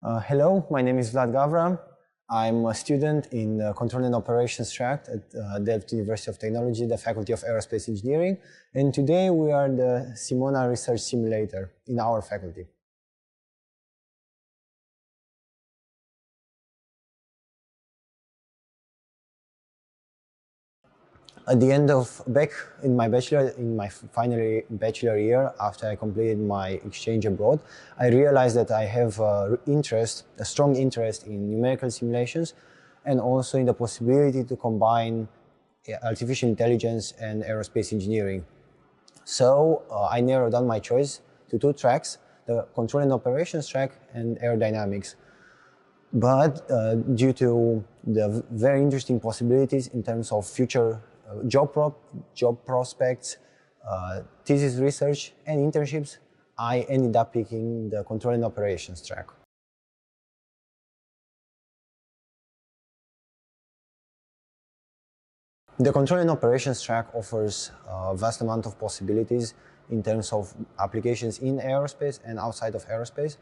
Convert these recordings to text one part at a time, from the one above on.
Hello, my name is Vlad Gavra. I'm a student in the Control and Operations track at Delft University of Technology, the Faculty of Aerospace Engineering. And today we are the Simona Research Simulator in our faculty. At the end of back in my final bachelor year, after I completed my exchange abroad, I realized that I have a strong interest in numerical simulations, and also in the possibility to combine artificial intelligence and aerospace engineering. So I narrowed down my choice to two tracks: the control and operations track and aerodynamics. But due to the very interesting possibilities in terms of future job prospects, thesis research, and internships, I ended up picking the control and operations track. The control and operations track offers a vast amount of possibilities in terms of applications in aerospace and outside of aerospace.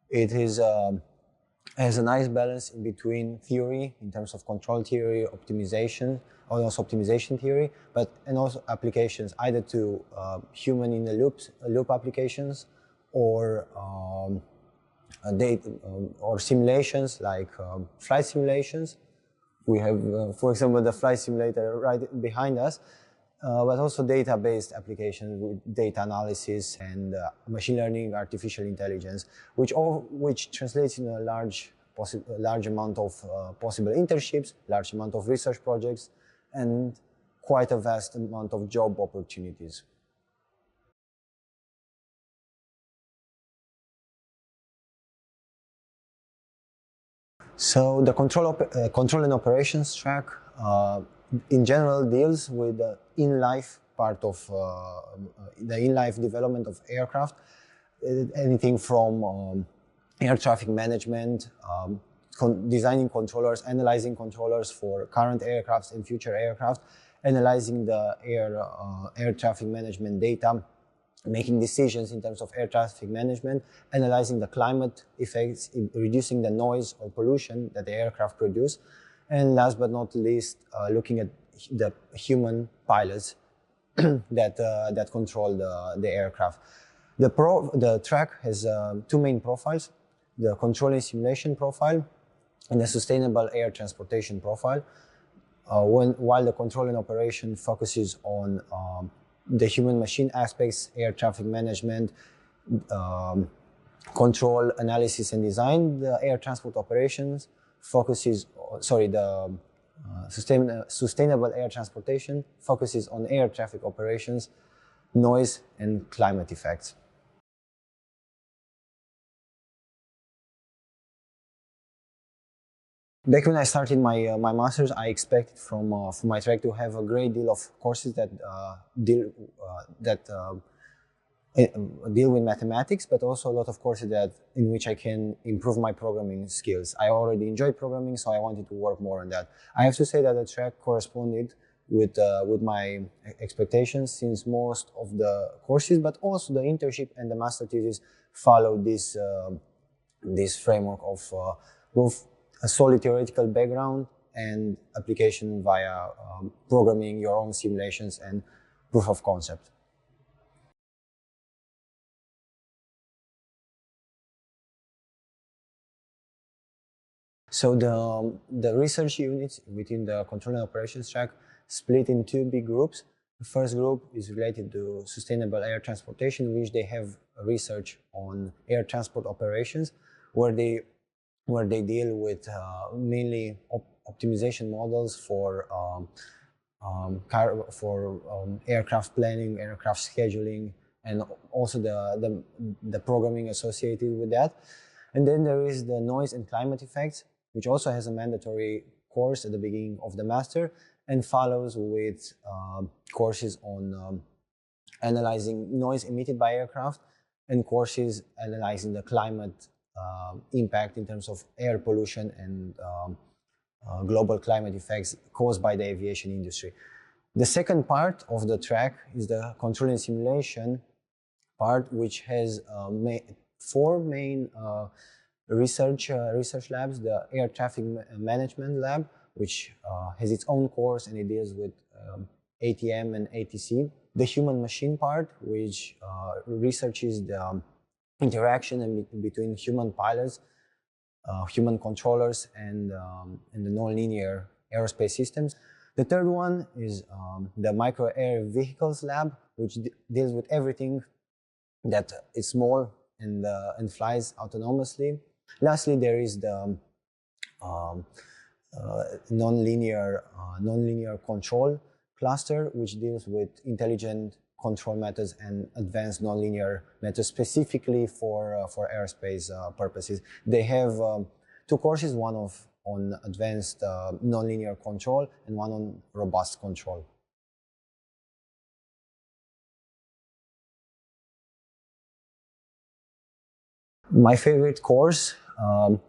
It has a nice balance in between theory, in terms of control theory, optimization, or also optimization theory, and also applications either to human in the loop applications, or or simulations like flight simulations. We have, for example, the flight simulator right behind us, but also data-based applications with data analysis and machine learning, artificial intelligence, which translates in a large amount of possible internships, large amount of research projects, and quite a vast amount of job opportunities. So the control and operations track in general deals with the in-life part of the in-life development of aircraft, anything from air traffic management, designing controllers, analyzing controllers for current aircrafts and future aircraft, analyzing the air traffic management data, making decisions in terms of air traffic management, analyzing the climate effects, reducing the noise or pollution that the aircraft produce, and last but not least, looking at the human pilots that control the aircraft. The track has two main profiles: the control and simulation profile and the sustainable air transportation profile. While the control and operation focuses on the human-machine aspects, air traffic management, control, analysis, and design, the air transport operations focuses, sustainable air transportation focuses on air traffic operations, noise, and climate effects. Back when I started my master's, I expected from my track to have a great deal of courses that deal with mathematics, but also a lot of courses in which I can improve my programming skills. I already enjoy programming, so I wanted to work more on that. I have to say that the track corresponded with my expectations, since most of the courses, but also the internship and the master thesis, follow this framework of both a solid theoretical background and application via programming your own simulations and proof of concept. So the research units within the control and operations track split in two big groups. The first group is related to sustainable air transportation, in which they have research on air transport operations, where they deal with mainly optimization models for aircraft planning, aircraft scheduling, and also the programming associated with that. And then there is the noise and climate effects, which also has a mandatory course at the beginning of the master, and follows with courses on analyzing noise emitted by aircraft, and courses analyzing the climate impact in terms of air pollution and global climate effects caused by the aviation industry. The second part of the track is the control and simulation part, which has four main research labs, the air traffic management lab, which has its own course and it deals with ATM and ATC. The human machine part, which researches the interaction between human pilots, human controllers, and the nonlinear aerospace systems. The third one is the micro air vehicles lab, which deals with everything that is small and flies autonomously. Lastly, there is the nonlinear control cluster, which deals with intelligent control methods and advanced nonlinear methods specifically for aerospace purposes. They have two courses, one on advanced nonlinear control and one on robust control. My favorite course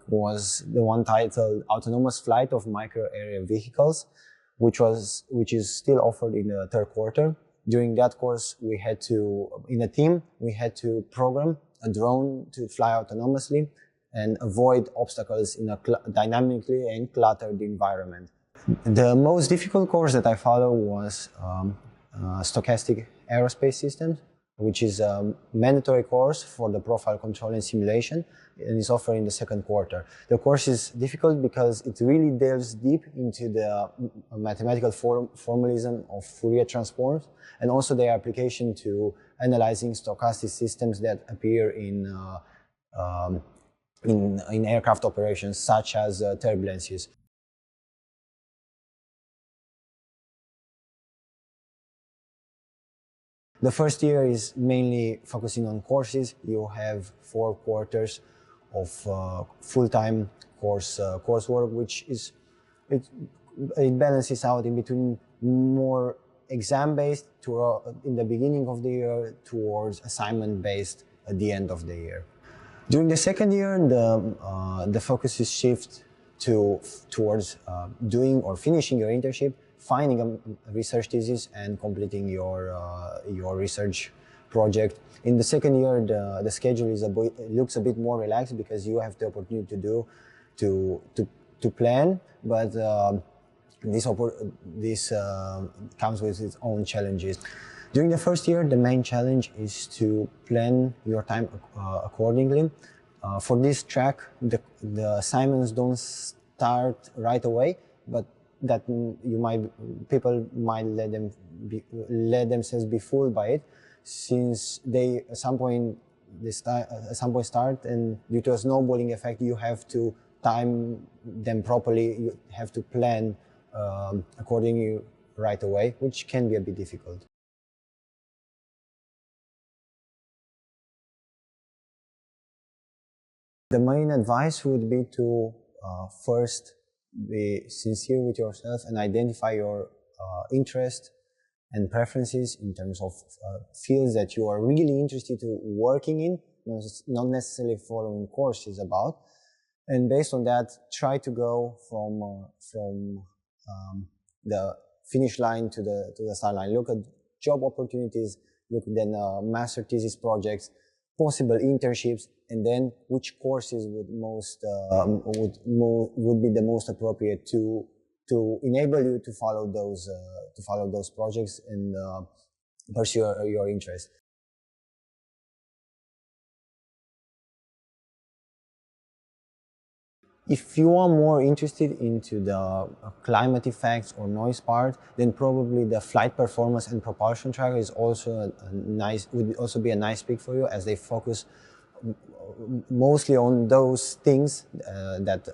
was the one titled Autonomous Flight of Micro Area Vehicles, which is still offered in the third quarter. During that course, in a team, we had to program a drone to fly autonomously and avoid obstacles in a dynamically and cluttered environment. The most difficult course that I followed was Stochastic Aerospace Systems, which is a mandatory course for the profile control and simulation, and is offered in the second quarter. The course is difficult because it really delves deep into the mathematical formalism of Fourier transforms and also their application to analyzing stochastic systems that appear in aircraft operations, such as turbulences. The first year is mainly focusing on courses. You have 4 quarters of full-time coursework, which it balances out in between more exam-based in the beginning of the year towards assignment-based at the end of the year. During the second year, the focus is shift towards doing or finishing your internship, finding a research thesis, and completing your research project. In the second year, the schedule looks a bit more relaxed because you have the opportunity to plan, but this comes with its own challenges. During the first year, the main challenge is to plan your time accordingly. For this track, the assignments don't start right away, but that people might let themselves be fooled by it, since they at some point start, and due to a snowballing effect, you have to time them properly. You have to plan accordingly right away, which can be a bit difficult. The main advice would be to first be sincere with yourself and identify your interests and preferences in terms of fields that you are really interested in working in, not necessarily following courses about. And based on that, try to go from the finish line to the start line. Look at job opportunities, look at then master thesis projects, possible internships, and then which courses would be the most appropriate to enable you to follow those projects and pursue your interest. If you are more interested into the climate effects or noise part, then probably the flight performance and propulsion track is also would also be a nice pick for you, as they focus mostly on those things that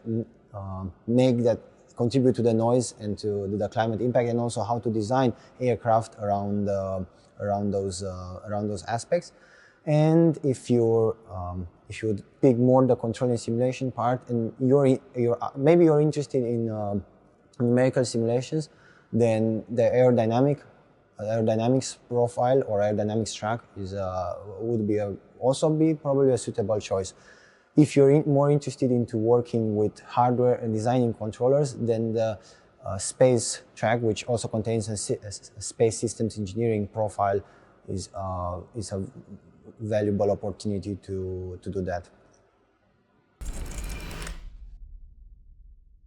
contribute to the noise and to the climate impact, and also how to design aircraft around those aspects. And if you would pick more the control and simulation part, and maybe you're interested in numerical simulations, then the aerodynamics profile or aerodynamics track would also be probably a suitable choice. If you're more interested into working with hardware and designing controllers, then the space track, which also contains a space systems engineering profile, is a valuable opportunity to do that.